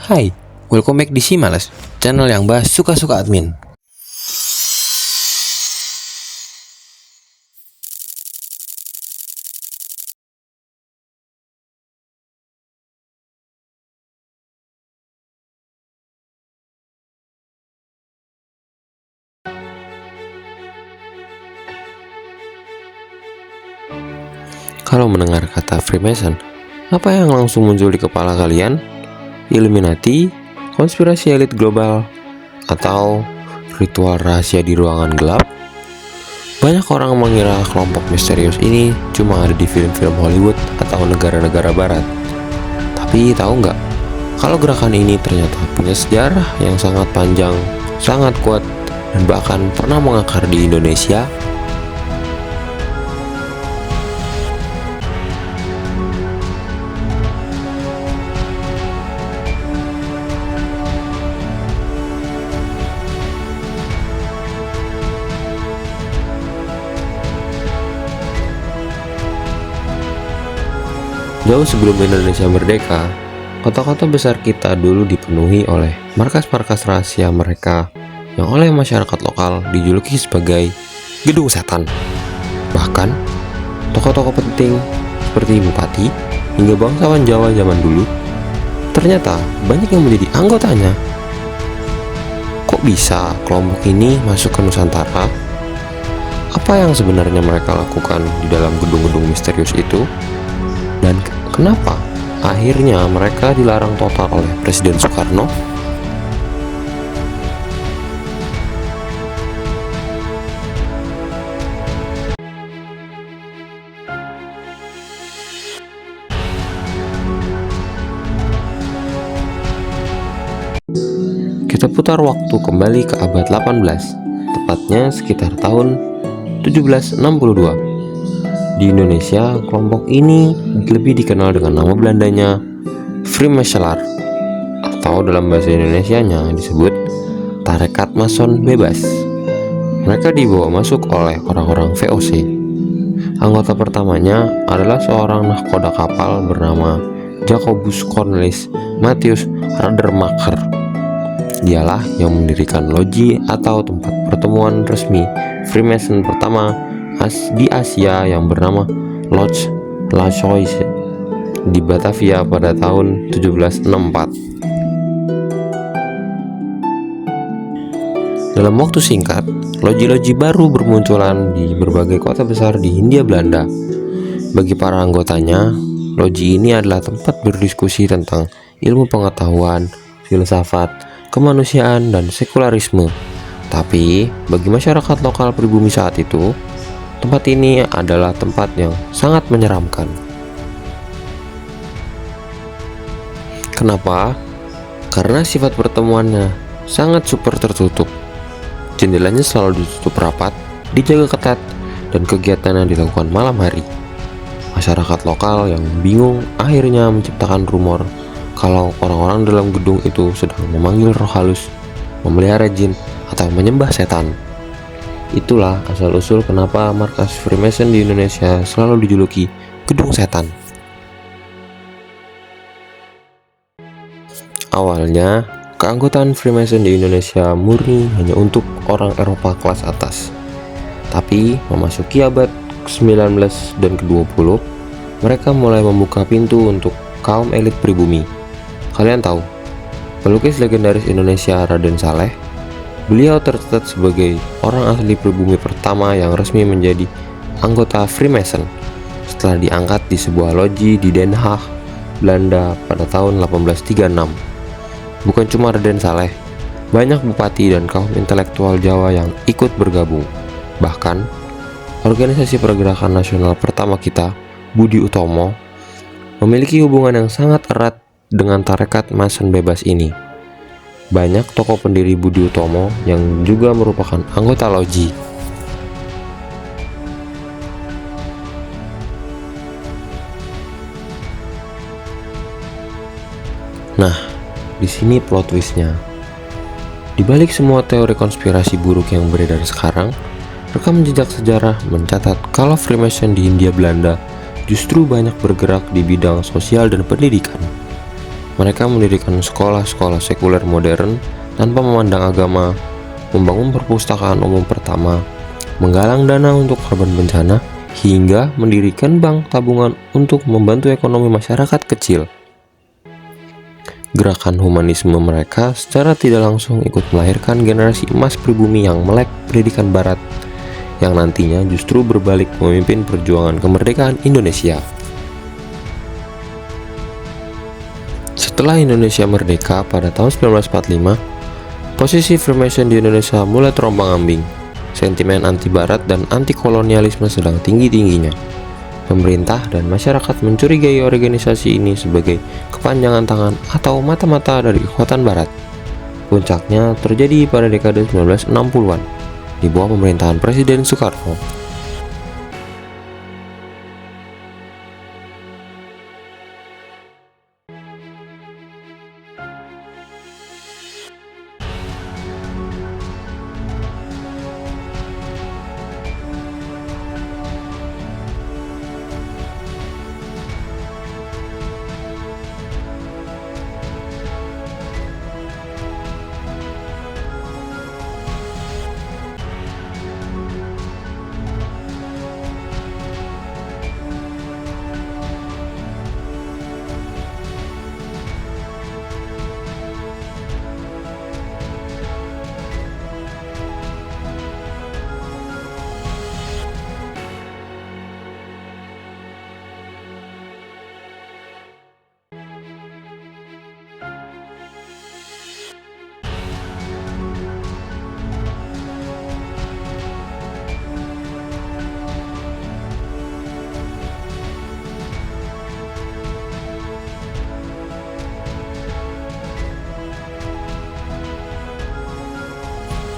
Hai, welcome back di Simales, channel yang bahas suka-suka admin. Kalau mendengar kata Freemason, apa yang langsung muncul di kepala kalian? Illuminati, konspirasi elit global, atau ritual rahasia di ruangan gelap? Banyak orang mengira kelompok misterius ini cuma ada di film-film Hollywood atau negara-negara barat. Tapi tahu nggak, kalau gerakan ini ternyata punya sejarah yang sangat panjang, sangat kuat, dan bahkan pernah mengakar di Indonesia. Jauh sebelum Indonesia merdeka, kota-kota besar kita dulu dipenuhi oleh markas-markas rahasia mereka yang oleh masyarakat lokal dijuluki sebagai Gedung Setan. Bahkan, tokoh-tokoh penting seperti bupati hingga bangsawan Jawa zaman dulu ternyata banyak yang menjadi anggotanya. Kok bisa kelompok ini masuk ke Nusantara? Apa yang sebenarnya mereka lakukan di dalam gedung-gedung misterius itu? Dan kenapa akhirnya mereka dilarang total oleh Presiden Soekarno? Kita putar waktu kembali ke abad 18, tepatnya sekitar tahun 1762. Di Indonesia, kelompok ini lebih dikenal dengan nama Belandanya Freemasonry, atau dalam bahasa Indonesianya disebut Tarekat Mason Bebas. Mereka dibawa masuk oleh orang-orang VOC. Anggota pertamanya adalah seorang nahkoda kapal bernama Jacobus Cornelis Matthias Radermacher. Dialah yang mendirikan loji atau tempat pertemuan resmi Freemason pertama di Asia yang bernama Lodge La Choise di Batavia pada tahun 1764. Dalam waktu singkat, loji-loji baru bermunculan di berbagai kota besar di Hindia Belanda. Bagi para anggotanya, loji ini adalah tempat berdiskusi tentang ilmu pengetahuan, filsafat, kemanusiaan, dan sekularisme. Tapi, bagi masyarakat lokal pribumi saat itu, tempat ini adalah tempat yang sangat menyeramkan. Kenapa? Karena sifat pertemuannya sangat super tertutup. Jendelanya selalu ditutup rapat, dijaga ketat, dan kegiatannya dilakukan malam hari. Masyarakat lokal yang bingung akhirnya menciptakan rumor kalau orang-orang dalam gedung itu sedang memanggil roh halus, memelihara jin, atau menyembah setan. Itulah asal-usul kenapa markas Freemason di Indonesia selalu dijuluki Gedung Setan. Awalnya, keanggotaan Freemason di Indonesia murni hanya untuk orang Eropa kelas atas. Tapi, memasuki abad ke-19 dan ke-20, mereka mulai membuka pintu untuk kaum elit pribumi. Kalian tahu, pelukis legendaris Indonesia Raden Saleh? Beliau tercatat sebagai orang asli pribumi pertama yang resmi menjadi anggota Freemason setelah diangkat di sebuah loji di Den Haag, Belanda pada tahun 1836. Bukan cuma Raden Saleh, banyak bupati dan kaum intelektual Jawa yang ikut bergabung. Bahkan, organisasi pergerakan nasional pertama kita, Budi Utomo, memiliki hubungan yang sangat erat dengan Tarekat Mason Bebas ini. Banyak tokoh pendiri Budi Utomo yang juga merupakan anggota loji. Nah, di sini plot twistnya. Di balik semua teori konspirasi buruk yang beredar sekarang, rekam jejak sejarah mencatat kalau Freemason di Hindia Belanda justru banyak bergerak di bidang sosial dan pendidikan. Mereka mendirikan sekolah-sekolah sekuler modern tanpa memandang agama, membangun perpustakaan umum pertama, menggalang dana untuk korban bencana, hingga mendirikan bank tabungan untuk membantu ekonomi masyarakat kecil. Gerakan humanisme mereka secara tidak langsung ikut melahirkan generasi emas pribumi yang melek pendidikan barat, yang nantinya justru berbalik memimpin perjuangan kemerdekaan Indonesia. Setelah Indonesia merdeka pada tahun 1945, posisi Freemason di Indonesia mulai terombang-ambing. Sentimen anti-barat dan anti-kolonialisme sedang tinggi-tingginya. Pemerintah dan masyarakat mencurigai organisasi ini sebagai kepanjangan tangan atau mata-mata dari kekuatan barat. Puncaknya terjadi pada dekade 1960-an di bawah pemerintahan Presiden Soekarno.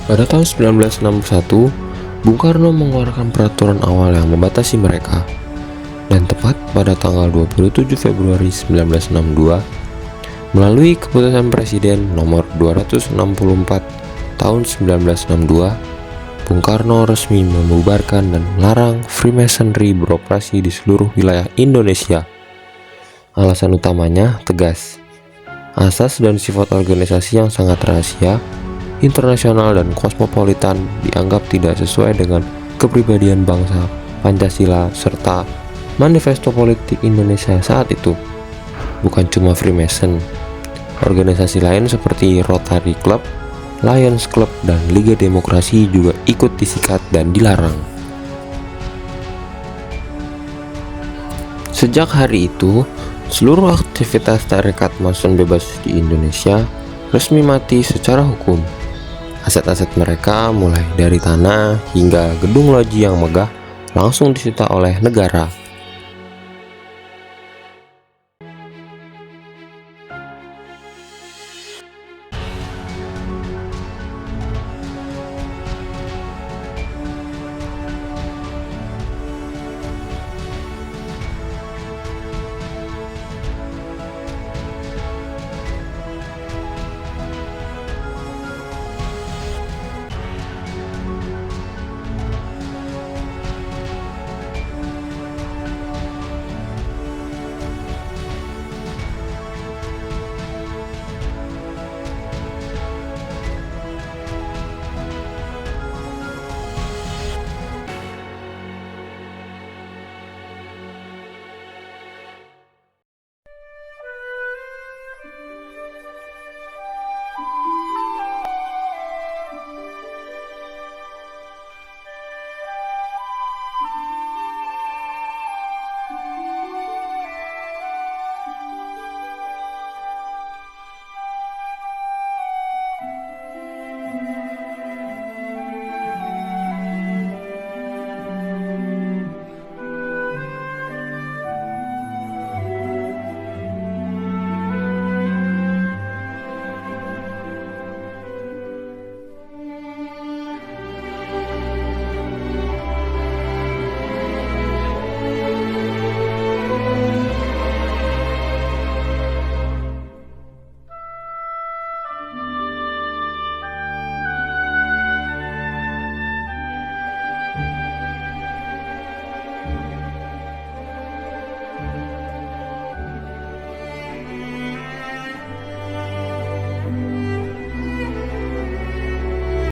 Pada tahun 1961, Bung Karno mengeluarkan peraturan awal yang membatasi mereka, dan tepat pada tanggal 27 Februari 1962, melalui keputusan Presiden nomor 264 tahun 1962, Bung Karno resmi membubarkan dan melarang Freemasonry beroperasi di seluruh wilayah Indonesia. Alasan utamanya tegas, asas dan sifat organisasi yang sangat rahasia, internasional dan kosmopolitan dianggap tidak sesuai dengan kepribadian bangsa Pancasila serta manifesto politik Indonesia saat itu. Bukan cuma Freemason, organisasi lain seperti Rotary Club, Lions Club, dan Liga Demokrasi juga ikut disikat dan dilarang. Sejak hari itu, seluruh aktivitas tarekat Mason bebas di Indonesia resmi mati secara hukum. Aset-aset mereka mulai dari tanah hingga gedung loji yang megah langsung disita oleh negara.